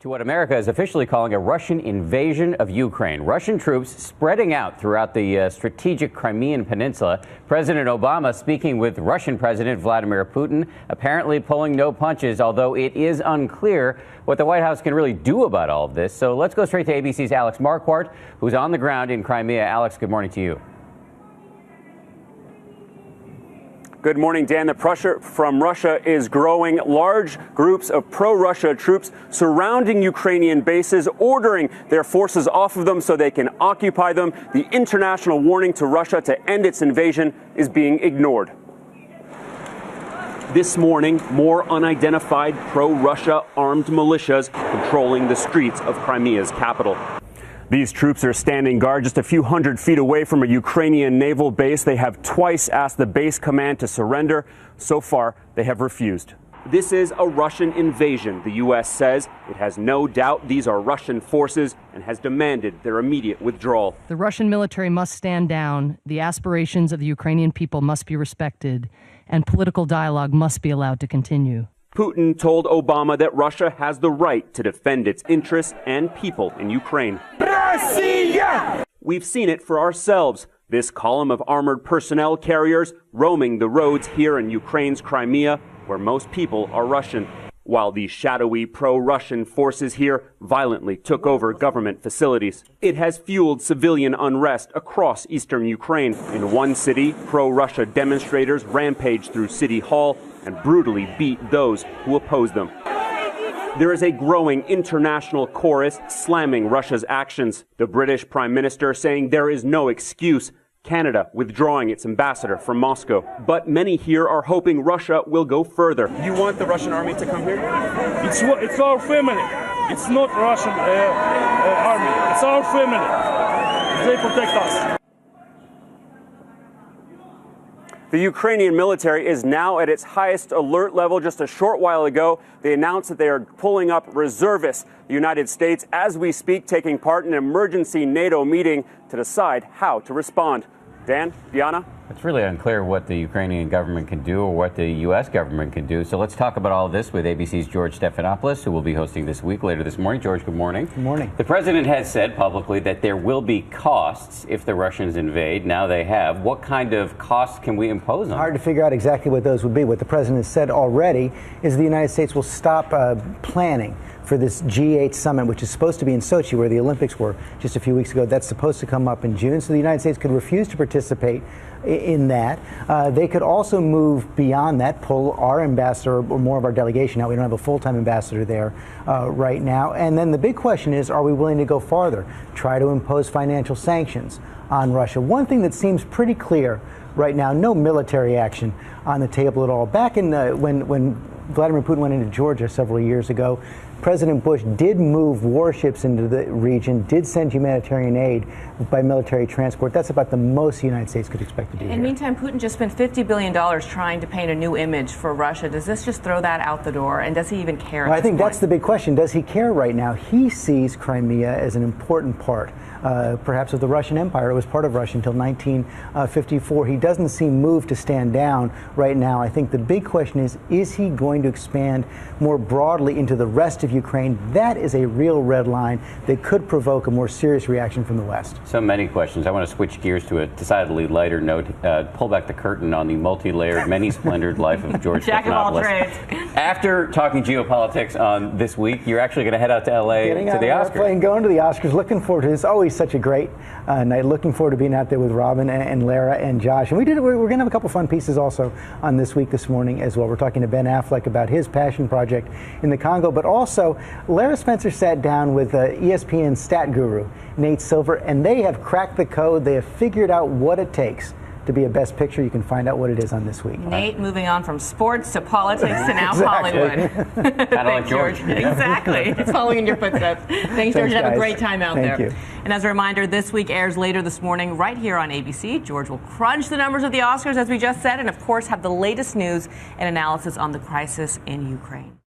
To what America is officially calling a Russian invasion of Ukraine. Russian troops spreading out throughout the strategic Crimean peninsula. President Obama speaking with Russian President Vladimir Putin, apparently pulling no punches, although it is unclear what the White House can really do about all of this. So let's go straight to ABC's Alex Marquardt, who's on the ground in Crimea. Alex, good morning to you. Good morning, Dan. The pressure from Russia is growing. Large groups of pro-Russia troops surrounding Ukrainian bases, ordering their forces off of them so they can occupy them. The international warning to Russia to end its invasion is being ignored. This morning, more unidentified pro-Russia armed militias controlling the streets of Crimea's capital. These troops are standing guard just a few hundred feet away from a Ukrainian naval base. They have twice asked the base command to surrender. So far, they have refused. This is a Russian invasion, the U.S. says. It has no doubt these are Russian forces and has demanded their immediate withdrawal. The Russian military must stand down. The aspirations of the Ukrainian people must be respected, and political dialogue must be allowed to continue. Putin told Obama that Russia has the right to defend its interests and people in Ukraine. Russia! We've seen it for ourselves. This column of armored personnel carriers roaming the roads here in Ukraine's Crimea, where most people are Russian, while these shadowy pro-Russian forces here violently took over government facilities. It has fueled civilian unrest across eastern Ukraine. In one city, pro-Russia demonstrators rampaged through City Hall and brutally beat those who oppose them. There is a growing international chorus slamming Russia's actions. The British Prime Minister saying there is no excuse. Canada withdrawing its ambassador from Moscow. But many here are hoping Russia will go further. You want the Russian army to come here? It's our family. It's not Russian army. It's our family. They protect us. The Ukrainian military is now at its highest alert level. Just a short while ago, they announced that they are pulling up reservists. The United States, as we speak, taking part in an emergency NATO meeting to decide how to respond. Dan, Diana? It's really unclear what the Ukrainian government can do or what the U.S. government can do. So let's talk about all of this with ABC's George Stephanopoulos, who will be hosting this week later this morning. George, good morning. Good morning. The president has said publicly that there will be costs if the Russians invade. Now they have. What kind of costs can we impose on them? Hard to figure out exactly what those would be. What the president has said already is the United States will stop planning for this G8 summit, which is supposed to be in Sochi, where the Olympics were just a few weeks ago. That's supposed to come up in June. So the United States could refuse to participate in that. They could also move beyond that, pull our ambassador or more of our delegation out. We don't have a full-time ambassador there right now. And then the big question is, are we willing to go farther, try to impose financial sanctions on Russia? One thing that seems pretty clear right now, no military action on the table at all. Back in when Vladimir Putin went into Georgia several years ago, President Bush did move warships into the region, did send humanitarian aid by military transport. That's about the most the United States could expect to do. In the meantime, Putin just spent $50 billion trying to paint a new image for Russia. Does this just throw that out the door? And does he even care? Well, I think that's the big question. Does he care right now? He sees Crimea as an important part, perhaps of the Russian Empire. It was part of Russia until 1954. He doesn't seem moved to stand down right now. I think the big question is he going to expand more broadly into the rest of Ukraine? That is a real red line that could provoke a more serious reaction from the West. So many questions. I want to switch gears to a decidedly lighter note. Pull back the curtain on the multi-layered, many-splendored life of George Jack of all trades. After talking geopolitics on this week, you're actually going to head out to L.A. to the Oscars. And going to the Oscars. Looking forward to it. It's always such a great night. Looking forward to being out there with Robin and Lara and Josh. And we're going to have a couple fun pieces also on This Week this morning as well. We're talking to Ben Affleck about his passion project in the Congo, but also Lara Spencer sat down with ESPN stat guru Nate Silver, and they have cracked the code. They have figured out what it takes to be a Best Picture. You can find out what it is on This Week. Nate moving on from sports to politics to now exactly. Hollywood. Kind of like George. Exactly. It's following in your footsteps. Thanks, George. Have a great time out Thank there. You. And as a reminder, This Week airs later this morning right here on ABC. George will crunch the numbers of the Oscars, as we just said, and of course have the latest news and analysis on the crisis in Ukraine.